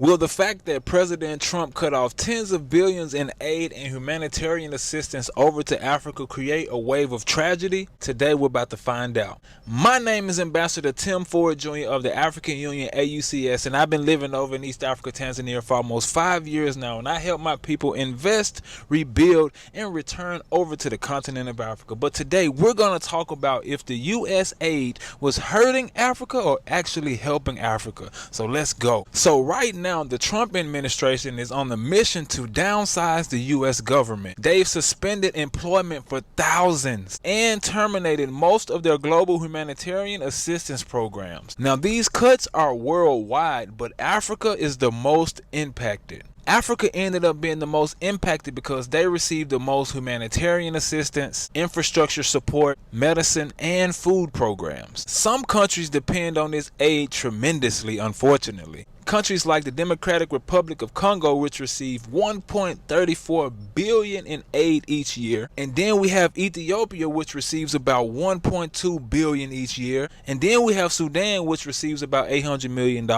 Will the fact that President Trump cut off tens of billions in aid and humanitarian assistance over to Africa create a wave of tragedy? Today we're about to find out. My name is Ambassador Tim Ford Jr. of the African Union AUCS, and I've been living over in East Africa, Tanzania for almost 5 years now, and I help my people invest, rebuild, and return over to the continent of Africa. But today we're going to talk about if the U.S. aid was hurting Africa or actually helping Africa. So let's go. So right now, the Trump administration is on the mission to downsize the U.S. government. They've suspended employment for thousands and terminated most of their global humanitarian assistance programs. Now, these cuts are worldwide, but Africa is the most impacted. Africa ended up being the most impacted because they received the most humanitarian assistance, infrastructure support, medicine, and food programs. Some countries depend on this aid tremendously, unfortunately. Countries like the Democratic Republic of Congo, which receive 1.34 billion in aid each year, and then we have Ethiopia, which receives about 1.2 billion each year, and then we have Sudan, which receives about $800 million.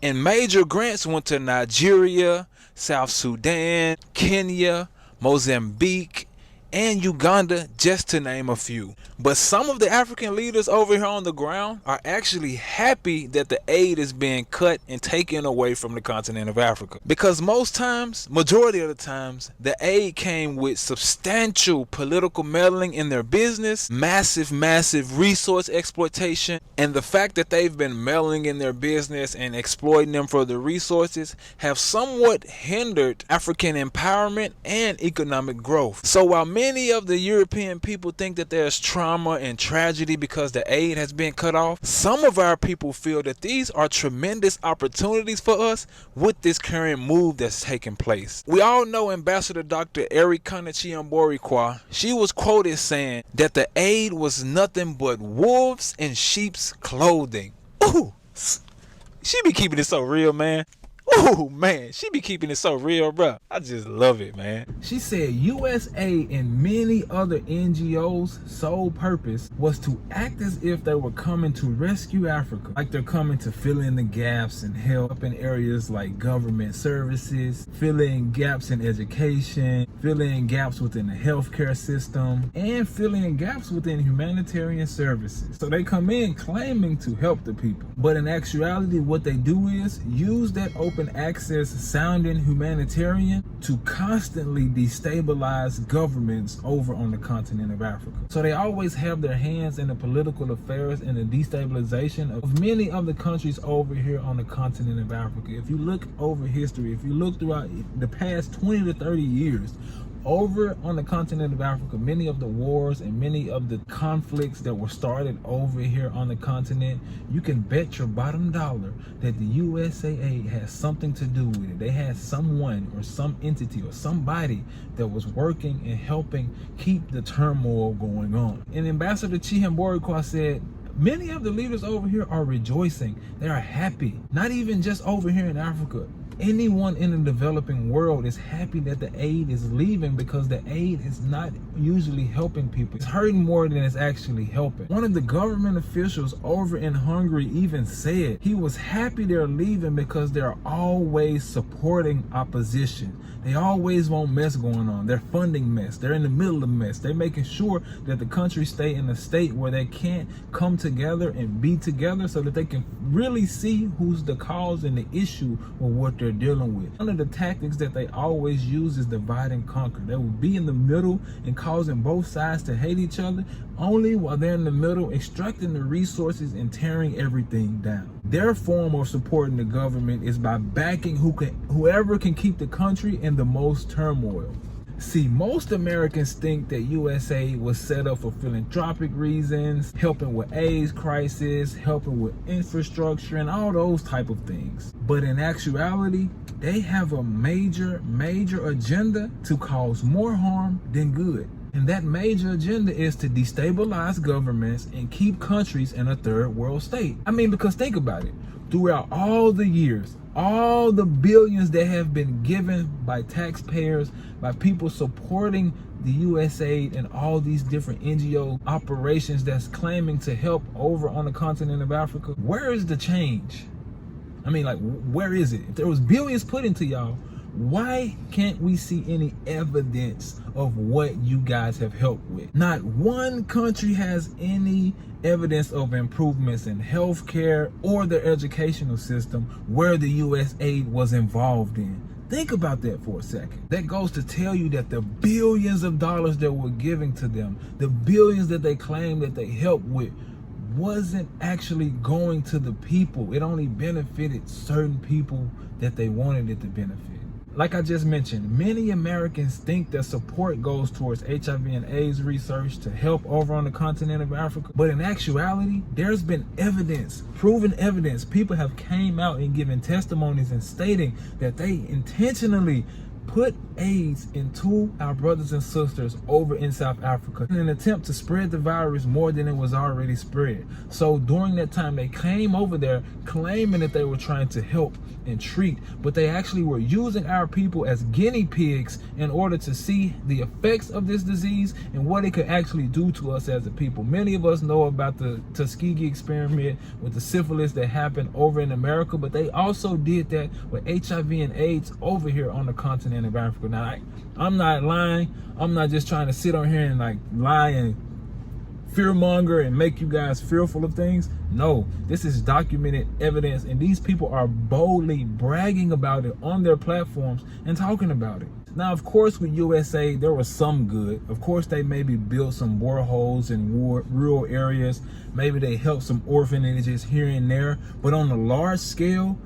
And major grants went to Nigeria, South Sudan, Kenya, Mozambique, and Uganda, just to name a few. But some of the African leaders over here on the ground are actually happy that the aid is being cut and taken away from the continent of Africa. Because majority of the times, the aid came with substantial political meddling in their business, massive resource exploitation, and the fact that they've been meddling in their business and exploiting them for the resources have somewhat hindered African empowerment and economic growth. So while many of the European people think that there's trauma and tragedy because the aid has been cut off, some of our people feel that these are tremendous opportunities for us with this current move that's taking place. We all know Ambassador Dr. Erikana Chiamborikwa. She was quoted saying that the aid was nothing but wolves in sheep's clothing. Ooh, she be keeping it so real, man. Oh man, she be keeping it so real, bro. I just love it, man. She said USAID and many other NGOs' sole purpose was to act as if they were coming to rescue Africa, like they're coming to fill in the gaps and help in areas like government services, fill in gaps in education, fill in gaps within the healthcare system, and fill in gaps within humanitarian services. So they come in claiming to help the people, but in actuality what they do is use that open access sounding humanitarian to constantly destabilize governments over on the continent of Africa. So they always have their hands in the political affairs and the destabilization of many of the countries over here on the continent of Africa. If you look over history, if you look throughout the past 20 to 30 years, over on the continent of Africa, many of the wars and many of the conflicts that were started over here on the continent, you can bet your bottom dollar that the USAID has something to do with it. They had someone or some entity or somebody that was working and helping keep the turmoil going on. And Ambassador Chiamborikwa said, many of the leaders over here are rejoicing. They are happy. Not even just over here in Africa. Anyone in the developing world is happy that the aid is leaving because the aid is not usually helping people. It's hurting more than it's actually helping. One of the government officials over in Hungary even said he was happy they're leaving because they're always supporting opposition. They always want mess going on. They're funding mess. They're in the middle of mess. They're making sure that the country stay in a state where they can't come together and be together so that they can really see who's the cause and the issue of what they're dealing with. One of the tactics that they always use is divide and conquer. They will be in the middle and causing both sides to hate each other, only while they're in the middle extracting the resources and tearing everything down. Their form of supporting the government is by backing whoever can keep the country in the most turmoil. See, most Americans think that USAID was set up for philanthropic reasons, helping with AIDS crisis, helping with infrastructure and all those type of things. But in actuality, they have a major agenda to cause more harm than good. And that major agenda is to destabilize governments and keep countries in a third world state. I mean, because think about it. Throughout all the years, all the billions that have been given by taxpayers, by people supporting the USAID and all these different NGO operations that's claiming to help over on the continent of Africa, where is the change? I mean, like, where is it? If there was billions put into y'all, why can't we see any evidence of what you guys have helped with? Not one country has any evidence of improvements in healthcare or their educational system where the U.S. aid was involved in. Think about that for a second. That goes to tell you that the billions of dollars that we're giving to them, the billions that they claim that they helped with, wasn't actually going to the people. It only benefited certain people that they wanted it to benefit. Like I just mentioned, many Americans think that support goes towards HIV and AIDS research to help over on the continent of Africa. But in actuality, there's been evidence, proven evidence. People have came out and given testimonies and stating that they intentionally put AIDS into our brothers and sisters over in South Africa in an attempt to spread the virus more than it was already spread. So during that time, they came over there claiming that they were trying to help and treat, but they actually were using our people as guinea pigs in order to see the effects of this disease and what it could actually do to us as a people. Many of us know about the Tuskegee experiment with the syphilis that happened over in America, but they also did that with HIV and AIDS over here on the continent of Africa. Now, I'm not lying. I'm not just trying to sit on here and like lie and fearmonger and make you guys fearful of things. No, this is documented evidence, and these people are boldly bragging about it on their platforms and talking about it. Now, of course, with USAID, there was some good. Of course, they maybe built some boreholes in rural areas. Maybe they helped some orphanages here and there. But on the large scale,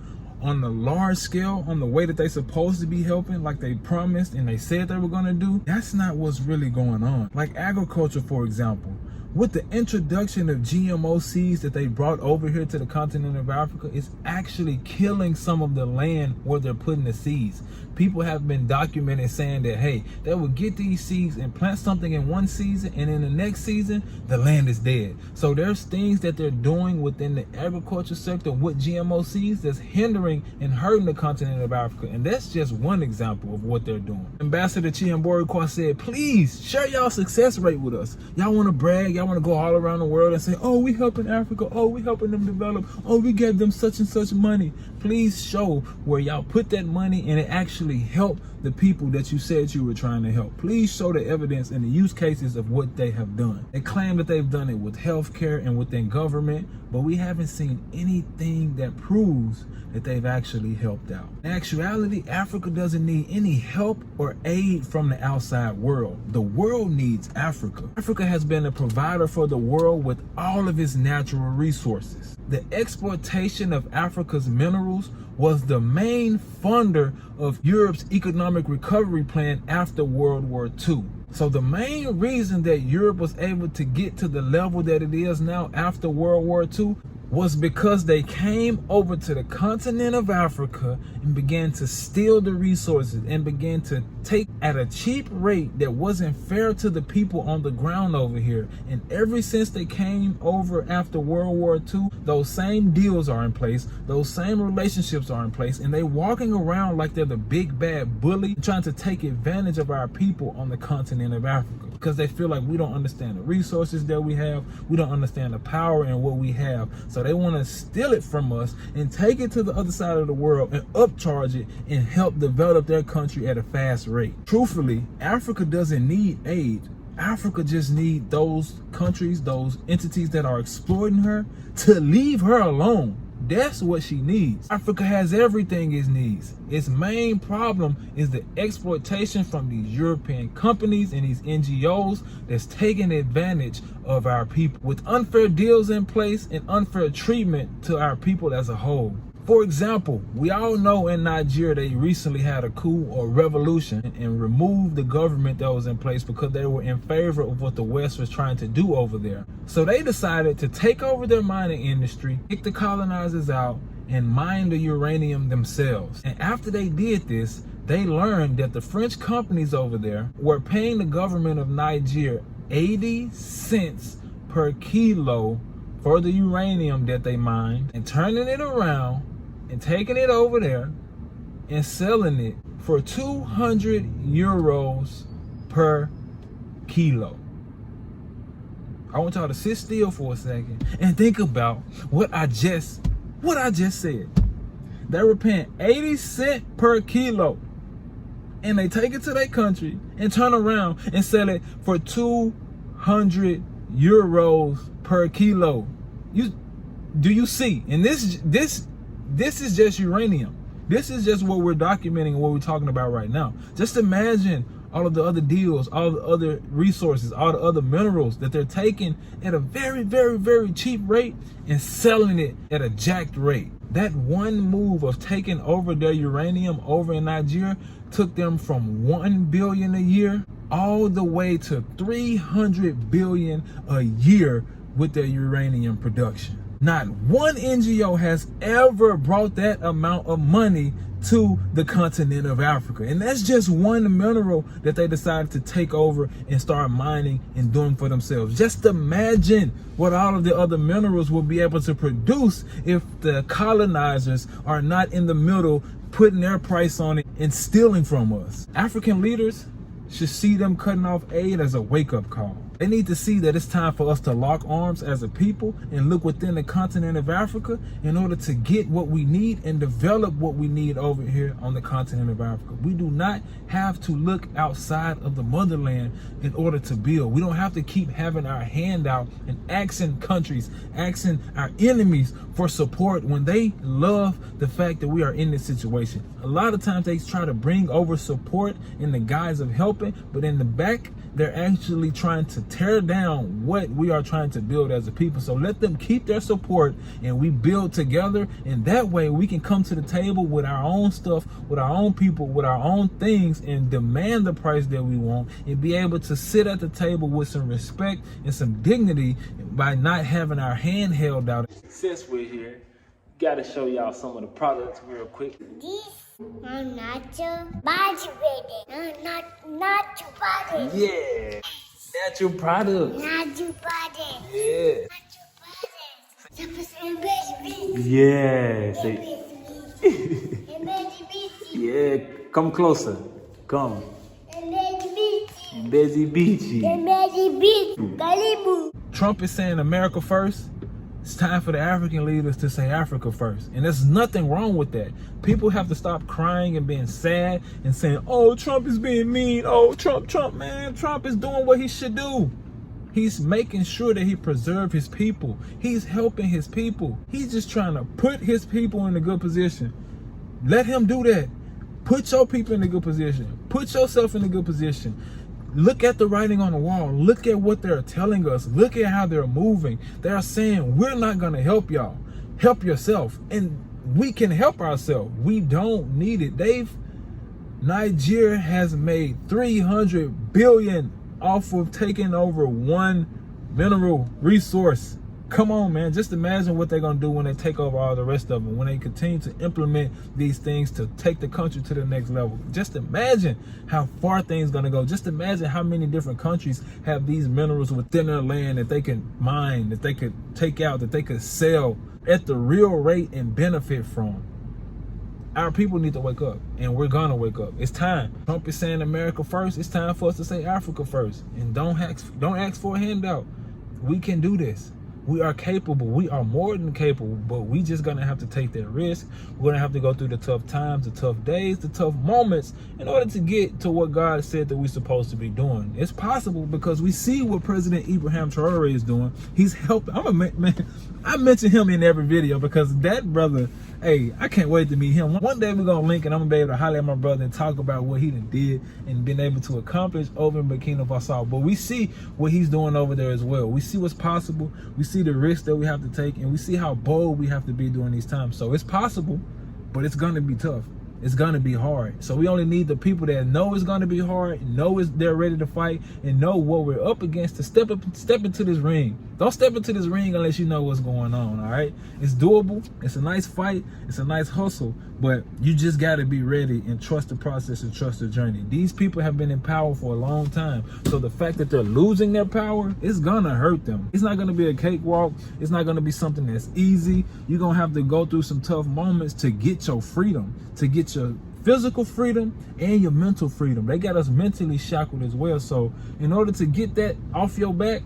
on the way that they supposed to be helping, like they promised and they said they were going to do, that's not what's really going on. Like agriculture, for example. With the introduction of GMO seeds that they brought over here to the continent of Africa, it's actually killing some of the land where they're putting the seeds. People have been documented saying that, hey, they will get these seeds and plant something in one season, and in the next season, the land is dead. So there's things that they're doing within the agriculture sector with GMO seeds that's hindering and hurting the continent of Africa. And that's just one example of what they're doing. Ambassador Chiamborikwa said, please share y'all success rate with us. Y'all want to brag, y'all want to go all around the world and say, oh, we helping Africa, oh, we helping them develop, oh, we gave them such and such money. Please show where y'all put that money and it actually help the people that you said you were trying to help. Please show the evidence and the use cases of what they have done. They claim that they've done it with healthcare and within government, but we haven't seen anything that proves that they've actually helped out. In actuality, Africa doesn't need any help or aid from the outside world. The world needs Africa. Africa has been a provider for the world with all of its natural resources. The exploitation of Africa's minerals was the main funder of Europe's economic recovery plan after World War II. So the main reason that Europe was able to get to the level that it is now after World War II was because they came over to the continent of Africa and began to steal the resources and began to take at a cheap rate that wasn't fair to the people on the ground over here. And ever since they came over after World War II, those same deals are in place, those same relationships are in place, and they walking around like they're the big bad bully trying to take advantage of our people on the continent of Africa, because they feel like we don't understand the resources that we have, we don't understand the power and what we have. So they want to steal it from us and take it to the other side of the world and upcharge it and help develop their country at a fast rate. Truthfully, Africa doesn't need aid. Africa just needs those countries, those entities that are exploiting her, to leave her alone. That's what she needs. Africa has everything it needs. Its main problem is the exploitation from these European companies and these NGOs that's taking advantage of our people with unfair deals in place and unfair treatment to our people as a whole. For example, we all know in Niger they recently had a coup or revolution and removed the government that was in place because they were in favor of what the West was trying to do over there. So they decided to take over their mining industry, kick the colonizers out, and mine the uranium themselves. And after they did this, they learned that the French companies over there were paying the government of Niger 80 cents per kilo for the uranium that they mined, and turning it around and taking it over there and selling it for 200 euros per kilo. I want y'all to sit still for a second and think about what I just said. They were paying 80 cents per kilo. And they take it to their country and turn around and sell it for 200 euros per kilo. Do you see? And this is just uranium. This is just what we're documenting and what we're talking about right now. Just imagine all of the other deals, all the other resources, all the other minerals that they're taking at a very, very, very cheap rate and selling it at a jacked rate. That one move of taking over their uranium over in Niger took them from 1 billion a year all the way to 300 billion a year with their uranium production. Not one NGO has ever brought that amount of money to the continent of Africa. And that's just one mineral that they decided to take over and start mining and doing for themselves. Just imagine what all of the other minerals will be able to produce if the colonizers are not in the middle putting their price on it and stealing from us. African leaders should see them cutting off aid as a wake-up call. They need to see that it's time for us to lock arms as a people and look within the continent of Africa in order to get what we need and develop what we need over here on the continent of Africa. We do not have to look outside of the motherland in order to build. We don't have to keep having our hand out and asking countries, asking our enemies for support when they love the fact that we are in this situation. A lot of times they try to bring over support in the guise of helping, but in the back, they're actually trying to tear down what we are trying to build as a people. So let them keep their support and we build together. And that way we can come to the table with our own stuff, with our own people, with our own things and demand the price that we want and be able to sit at the table with some respect and some dignity by not having our hand held out. Since we're here, got to show y'all some of the products real quick. I'm not your body, baby. I'm not your body. Yeah, natural product. Not your body. Yeah. Not your body. Yeah. Yeah. Come closer. Come. Busy Beachy. Trump is saying America first. It's time for the African leaders to say Africa first. And there's nothing wrong with that. People have to stop crying and being sad and saying, oh, Trump is being mean. Oh, Trump, man. Trump is doing what he should do. He's making sure that he preserves his people. He's helping his people. He's just trying to put his people in a good position. Let him do that. Put your people in a good position. Put yourself in a good position. Look at the writing on the wall. Look at what they're telling us. Look at how they're moving. They're saying, we're not going to help y'all. Help yourself. And we can help ourselves. We don't need it. Niger has made 300 billion off of taking over one mineral resource. Come on, man. Just imagine what they're going to do when they take over all the rest of them, when they continue to implement these things to take the country to the next level. Just imagine how far things going to go. Just imagine how many different countries have these minerals within their land that they can mine, that they could take out, that they could sell at the real rate and benefit from. Our people need to wake up, and we're going to wake up. It's time. Trump is saying America first. It's time for us to say Africa first. And don't ask for a handout. We can do this. We are capable. We are more than capable, but we just gonna have to take that risk. We're gonna have to go through the tough times, the tough days, the tough moments in order to get to what God said that we're supposed to be doing. It's possible because we see what President Ibrahim Traore is doing. He's helping. I mention him in every video because that brother, hey, I can't wait to meet him. One day we're gonna link and I'm gonna be able to holler at my brother and talk about what he did and been able to accomplish over in Burkina Faso. But we see what he's doing over there as well. We see what's possible. We see the risks that we have to take, and we see how bold we have to be during these times. So it's possible, but it's gonna be tough. It's gonna be hard. So we only need the people that know it's gonna be hard, know they're ready to fight, and know what we're up against to step into this ring. Don't step into this ring unless you know what's going on, all right? It's doable. It's a nice fight. It's a nice hustle, but you just gotta be ready and trust the process and trust the journey. These people have been in power for a long time. So the fact that they're losing their power, it's gonna hurt them. It's not gonna be a cakewalk. It's not gonna be something that's easy. You're gonna have to go through some tough moments to get your freedom, to get your physical freedom and your mental freedom. They got us mentally shackled as well. So in order to get that off your back,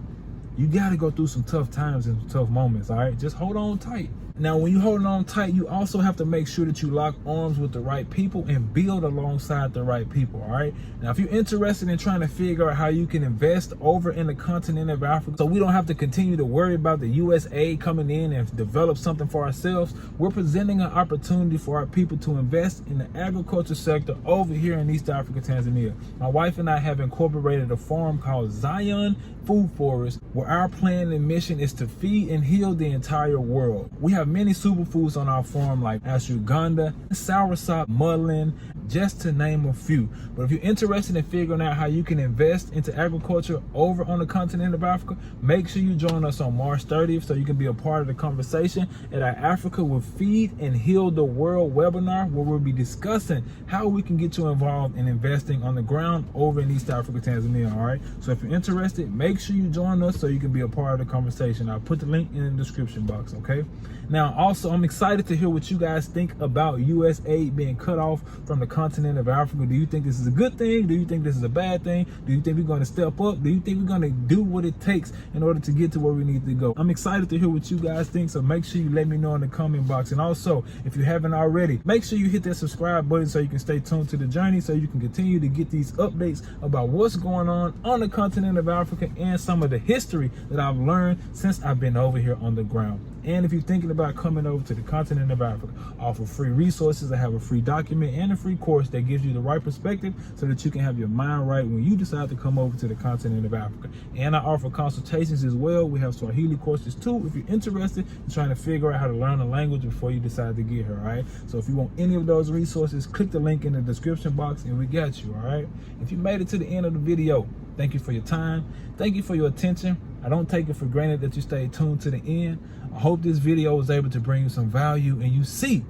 you got to go through some tough times and some tough moments, all right? Just hold on tight. Now, when you're holding on tight, you also have to make sure that you lock arms with the right people and build alongside the right people, all right? Now, if you're interested in trying to figure out how you can invest over in the continent of Africa so we don't have to continue to worry about the USAID coming in and develop something for ourselves, we're presenting an opportunity for our people to invest in the agriculture sector over here in East Africa, Tanzania. My wife and I have incorporated a farm called Zion Food Forest, where our plan and mission is to feed and heal the entire world. We have many superfoods on our farm like ashwagandha, soursop, mullein, just to name a few. But if you're interested in figuring out how you can invest into agriculture over on the continent of Africa, make sure you join us on March 30th so you can be a part of the conversation at our Africa Will Feed and Heal the World webinar, where we'll be discussing how we can get you involved in investing on the ground over in East Africa, Tanzania, all right? So if you're interested, make sure you join us so you can be a part of the conversation. I'll put the link in the description box, okay? Now, also, I'm excited to hear what you guys think about USAID being cut off from the continent of Africa. Do you think this is a good thing? Do you think this is a bad thing? Do you think we're going to step up? Do you think we're going to do what it takes in order to get to where we need to go? I'm excited to hear what you guys think, so make sure you let me know in the comment box. And also, if you haven't already, make sure you hit that subscribe button so you can stay tuned to the journey, so you can continue to get these updates about what's going on the continent of Africa and some of the history that I've learned since I've been over here on the ground. And if you're thinking about coming over to the continent of Africa, I offer free resources. I have a free document and a free course that gives you the right perspective so that you can have your mind right when you decide to come over to the continent of Africa. And I offer consultations as well. We have Swahili courses too if you're interested in trying to figure out how to learn a language before you decide to get here, all right? So if you want any of those resources, click the link in the description box and we got you, all right? If you made it to the end of the video, thank you for your time. Thank you for your attention. I don't take it for granted that you stayed tuned to the end. I hope this video was able to bring you some value and you see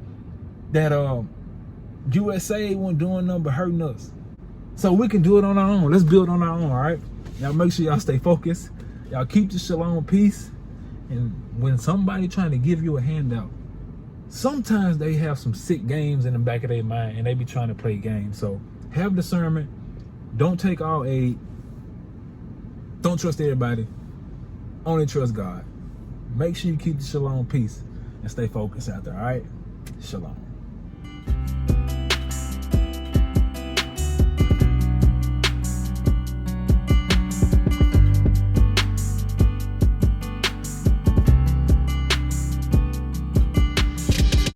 that USA wasn't doing nothing but hurting us. So we can do it on our own. Let's build on our own, all right? Y'all make sure y'all stay focused. Y'all keep the shalom peace. And when somebody trying to give you a handout, sometimes they have some sick games in the back of their mind and they be trying to play games. So have discernment. Don't take all aid. Don't trust everybody. Only trust God. Make sure you keep the shalom peace and stay focused out there, all right? Shalom.